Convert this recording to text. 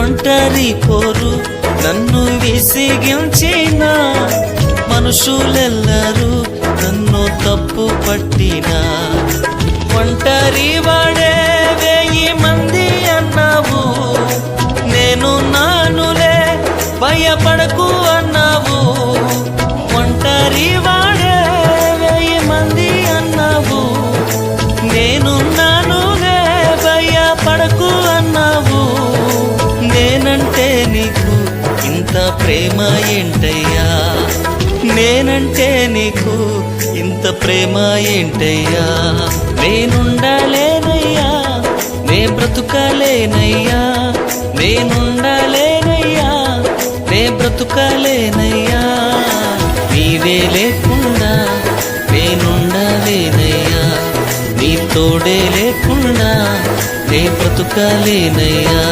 ఒంటరి పోరు నన్ను విసిగించిన మనుషులెల్లరూ నన్ను తప్పు పట్టినా ఒంటరి వాడే 1000 మంది అన్నావు నేను నానులే భయపడకు అన్నావు ఒంటరి వాడే 1000 మంది అన్నావు నేను నానులే భయపడకు అన్నావు నేనంటే నీకు ఇంత ప్రేమ ఏంటయ్యా నేనంటే నీకు ఇంత ప్రేమ ఏంటయ్యా నేనుండలేనయ్యా నే బ్రతుకలేనయ్యా నేనుండలేనయ్యా నే బ్రతుకలేనయ్యా నీవే లేకుండా నేనుండలేనయ్యా నీ తోడే లేకుండా నే బ్రతుకలేనయ్యా